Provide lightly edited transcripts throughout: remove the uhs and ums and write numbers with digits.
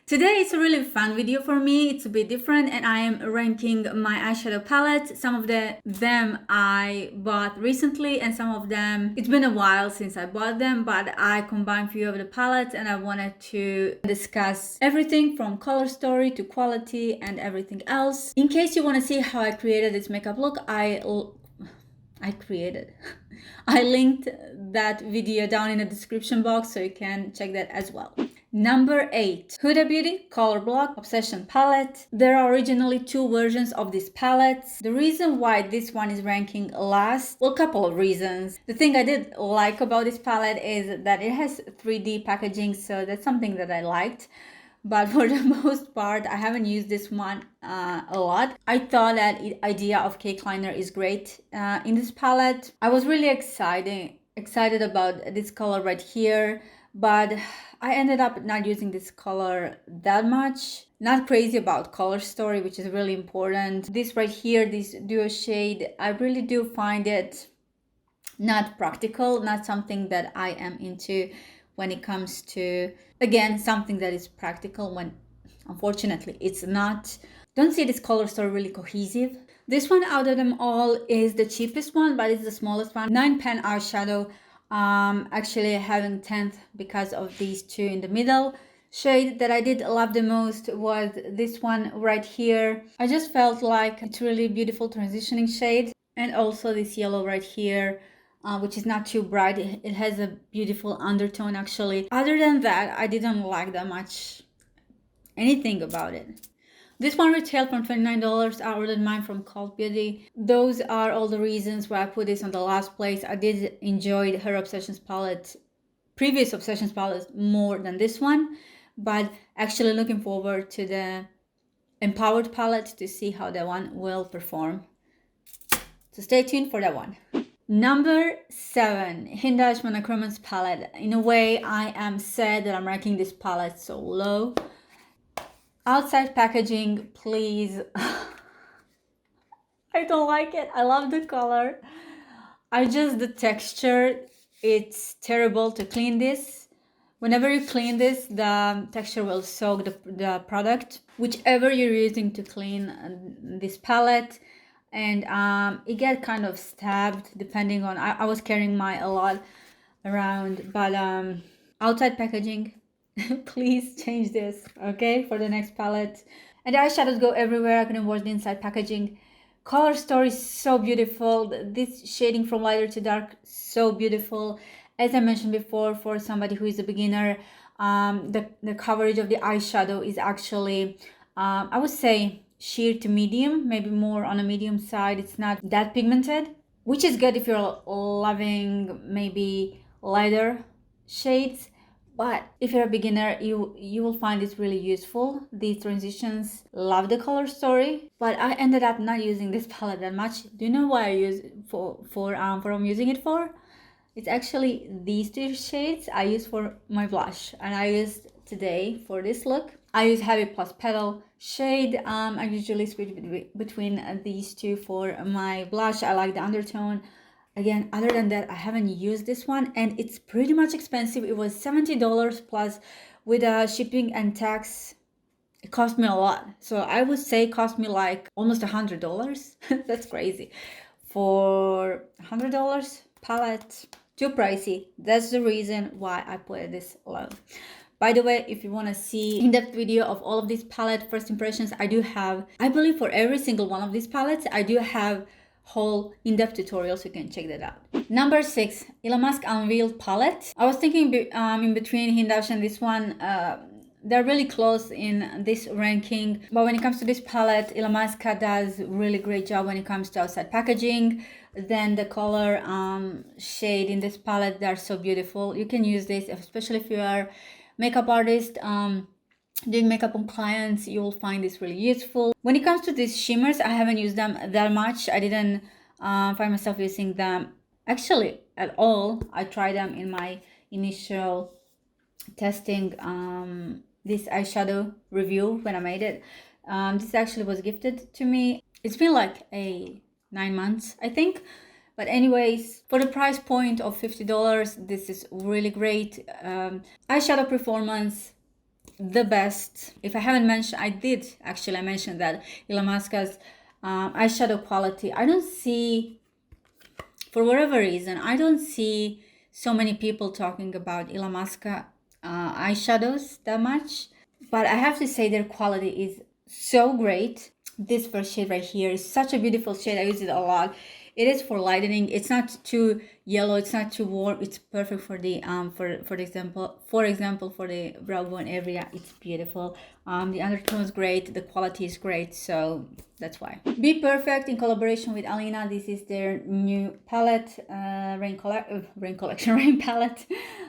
Today it's a really fun video for me. It's a bit different and I am ranking my eyeshadow palette. Some of them I bought recently and some of them it's been a while since I bought them, but I combined a few of the palettes and I wanted to discuss everything from color story to quality and everything else. In case you want to see how I created this makeup look, I linked that video down in the description box so you can check that as well. Number 8, Huda Beauty Color Block Obsession Palette. There are originally two versions of this palette. The reason why this one is ranking last, well, a couple of reasons. The thing I did like about this palette is that it has 3D packaging, so that's something that I liked. But for the most part, I haven't used this one a lot. I thought that the idea of cake liner is great in this palette. I was really excited about this color right here, but I ended up not using this color that much. Not crazy about color story, which is really important. This right here, this duo shade, I really do find it not practical, not something that I am into when it comes to, again, something that is practical when unfortunately it's not. Don't see this color story really cohesive. This one out of them all is the cheapest one, but it's the smallest one. 9 pan eyeshadow. Actually having 10th because of these two in the middle. Shade that I did love the most was this one right here. I just felt like it's really beautiful transitioning shade, and also this yellow right here, which is not too bright. It has a beautiful undertone actually. Other than that, I didn't like that much anything about it. This one retailed from $29. I ordered mine from Cult Beauty. Those are all the reasons why I put this on the last place. I did enjoy her Obsessions palette, previous Obsessions palette more than this one, but actually looking forward to the Empowered palette to see how that one will perform. So stay tuned for that one. Number 7, Hindash Monochromance palette. In a way, I am sad that I'm ranking this palette so low. Outside packaging, please. I don't like it. I love the color. The texture, it's terrible to clean this. Whenever you clean this, the texture will soak the product, whichever you're using to clean this palette. And it gets kind of stabbed depending on, I was carrying mine a lot around, but outside packaging, please change this, okay, for the next palette. And the eyeshadows go everywhere. I couldn't watch the inside packaging. Color story is so beautiful. This shading from lighter to dark, so beautiful. As I mentioned before, for somebody who is a beginner, the coverage of the eyeshadow is actually, I would say, sheer to medium, maybe more on a medium side. It's not that pigmented, which is good if you're loving maybe lighter shades. But if you're a beginner, you will find this really useful. These transitions, love the color story. But I ended up not using this palette that much. Do you know why I use it for I'm using it for? It's actually these two shades I use for my blush, and I used today for this look. I use Heavy Plus Petal shade. I usually switch between these two for my blush. I like the undertone. Again, other than that, I haven't used this one, and it's pretty much expensive. It was $70 plus with shipping and tax. It cost me a lot. So I would say it cost me like almost $100. That's crazy. For $100 palette, too pricey. That's the reason why I put it this low. By the way, if you want to see in-depth video of all of these palette first impressions, I do have, I believe for every single one of these palettes, I do have whole in-depth tutorials, so you can check that out. Number 6, Elon Musk Unveiled palette. I was thinking in between Hindash and this one. They're really close in this ranking, but when it comes to this palette, Elon Musk does really great job when it comes to outside packaging. Then the color shade in this palette, they're so beautiful. You can use this, especially if you are makeup artist doing makeup on clients. You will find this really useful. When it comes to these shimmers, I haven't used them that much. I didn't find myself using them actually at all. I tried them in my initial testing this eyeshadow review when I made it. This actually was gifted to me. It's been like 9 months, I think. But anyways, for the price point of $50, this is really great. Eyeshadow performance, the best. If I haven't mentioned, I mentioned that Elon Musk's eyeshadow quality. I don't see, for whatever reason, I don't see so many people talking about Elon Musk eyeshadows that much. But I have to say their quality is so great. This first shade right here is such a beautiful shade. I use it a lot. It is for lightening. It's not too yellow. It's not too warm. It's perfect for the for example for the brow bone area. It's beautiful. The undertone is great. The quality is great. So that's why. Be Perfect in collaboration with Alina. This is their new palette, rain palette.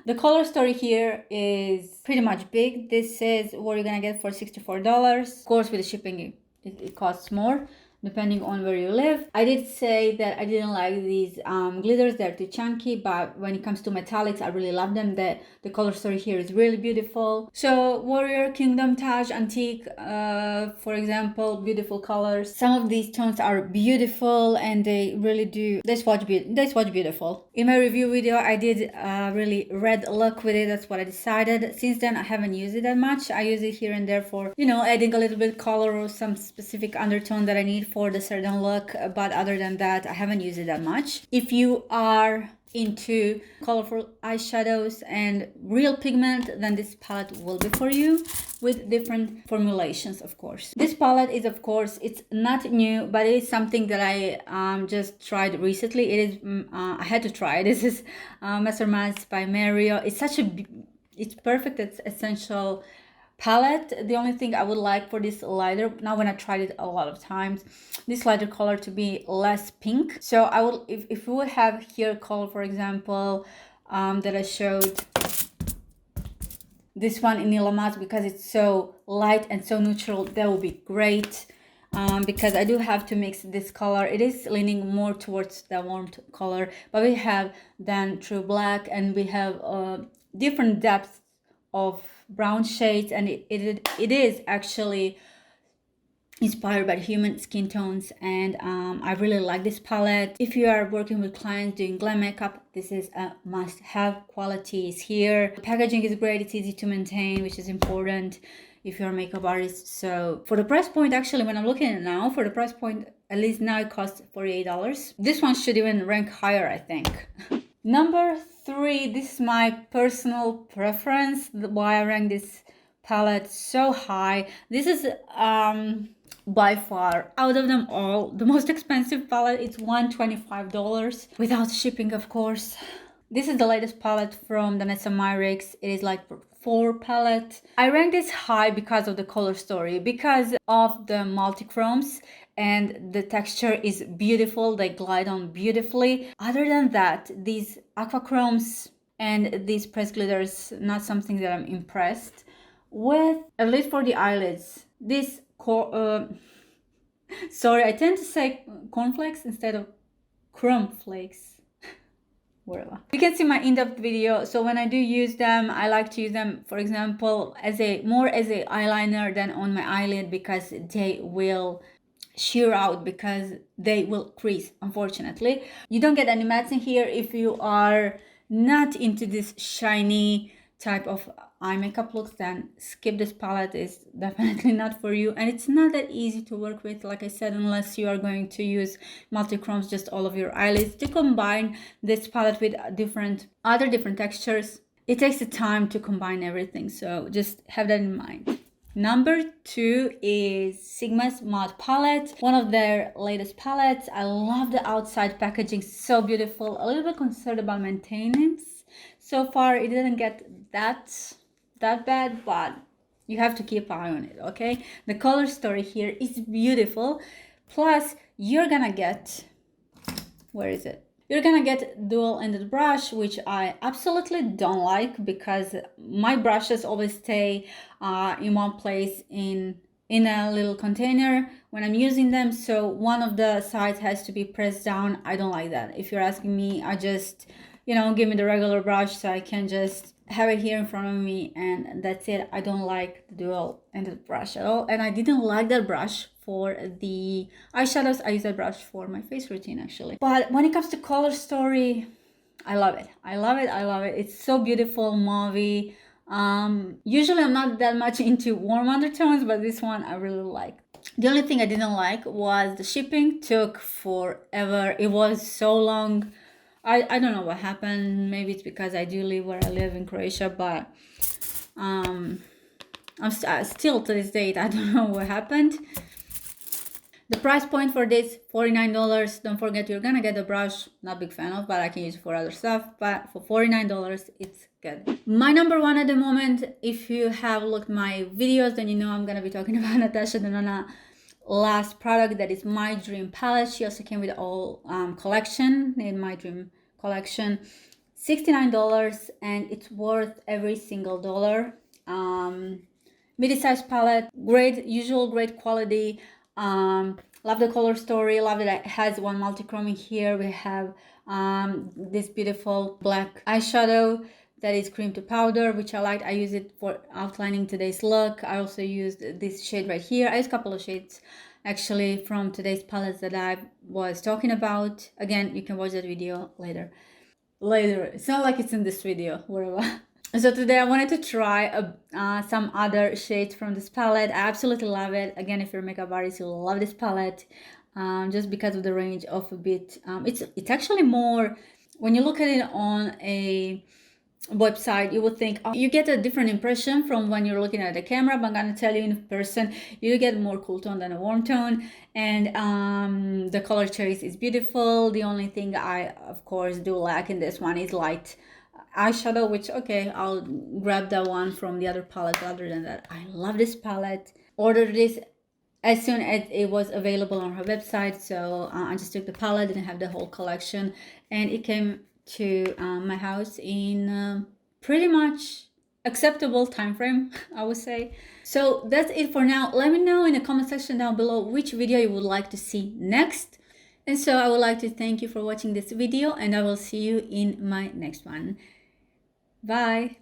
The color story here is pretty much big. This is what you're gonna get for $64. Of course, with the shipping, it costs more depending on where you live. I did say that I didn't like these glitters. They're too chunky, but when it comes to metallics, I really love them. The color story here is really beautiful. So Warrior, Kingdom, Taj, Antique, for example, beautiful colors. Some of these tones are beautiful and they really do, they swatch beautiful. In my review video, I did a really red look with it. That's what I decided. Since then, I haven't used it that much. I use it here and there for, you know, adding a little bit color or some specific undertone that I need for the certain look, but other than that, I haven't used it that much. If you are into colorful eyeshadows and real pigment, then this palette will be for you, with different formulations, of course. This palette is, of course, it's not new, but it is something that I just tried recently. It is I had to try it. This is Masterminds by Mario. It's perfect. It's essential palette. The only thing I would like for this lighter, now when I tried it a lot of times, this lighter color to be less pink. So I will, if we would have here color, for example, that I showed, this one in Elon Musk, because it's so light and so neutral, that would be great. Because I do have to mix this color. It is leaning more towards the warm color, but we have then True Black, and we have different depths of brown shades, and it is actually inspired by human skin tones, and I really like this palette. If you are working with clients doing glam makeup, this is a must-have. Quality is here. The packaging is great. It's easy to maintain, which is important if you're a makeup artist. So for the price point, actually, when I'm looking at it now, for the price point, at least now it costs $48. This one should even rank higher, I think. Number 3, this is my personal preference, why I rank this palette so high. This is by far, out of them all, the most expensive palette. It's $125 without shipping, of course. This is the latest palette from the Nissan Myrix. It is like 4 palette. I rank this high because of the color story, because of the multi-chromes, and the texture is beautiful. They glide on beautifully. Other than that, these aqua chromes and these pressed glitters, not something that I'm impressed with, at least for the eyelids. This sorry, I tend to say cornflakes instead of chrome flakes. Whatever. You can see my in-depth video. So when I do use them, I like to use them, for example, more as a eyeliner than on my eyelid, because they will sheer out, because they will crease, unfortunately. You don't get any mattes in here if you are not into this shiny type of eye makeup looks. Then skip this palette. Is definitely not for you, and it's not that easy to work with, like I said, unless you are going to use multi-chromes just all of your eyelids. To combine this palette with other different textures, it takes the time to combine everything, so just have that in mind. Number 2 is Sigma's Mod Palette, one of their latest palettes. I love the outside packaging, so beautiful. A little bit concerned about maintenance. So far, it didn't get that bad, but you have to keep an eye on it, okay? The color story here is beautiful. Plus, you're gonna get, where is it? You're gonna get dual-ended brush, which I absolutely don't like, because my brushes always stay in one place in a little container when I'm using them. So one of the sides has to be pressed down. I don't like that. If you're asking me, I just, give me the regular brush so I can just have it here in front of me, and that's it. I don't like the dual-ended brush at all, and I didn't like that brush for the eyeshadows. I use that brush for my face routine, actually. But when it comes to color story, I love it. I love it. It's so beautiful, mauvey, Usually I'm not that much into warm undertones, but this one I really like. The only thing I didn't like was the shipping took forever. It was so long. I don't know what happened. Maybe it's because I do live where I live in Croatia, but um, still to this date, I don't know what happened. The price point for this, $49. Don't forget you're gonna get a brush. Not a big fan of, but I can use it for other stuff. But for $49, it's good. My number one at the moment, if you have looked my videos, then you know I'm gonna be talking about Natasha Denona last product, that is My Dream palette. She also came with all collection in My Dream collection. $69, and it's worth every single dollar. Midi-size palette, great, usual great quality. Love the color story, love that it has one multi-chroming here. We have this beautiful black eyeshadow that is cream to powder, which I liked. I use it for outlining today's look. I also used this shade right here. I used a couple of shades actually from today's palettes that I was talking about. Again, you can watch that video later. It's not like it's in this video, whatever. So today I wanted to try some other shades from this palette. I absolutely love it. Again, if you're a makeup artist, you'll love this palette, just because of the range of a bit. It's actually more, when you look at it on a website, you would think, oh, you get a different impression from when you're looking at the camera, but I'm gonna tell you, in person you get more cool tone than a warm tone. And the color choice is beautiful. The only thing I of course do lack in this one is light eyeshadow, which okay, I'll grab that one from the other palette. Other than that, I love this palette. Ordered this as soon as it was available on her website, so I just took the palette, didn't have the whole collection, and it came to my house in pretty much acceptable time frame, I would say. So that's it for now. Let me know in the comment section down below which video you would like to see next. And so I would like to thank you for watching this video, and I will see you in my next one. Bye.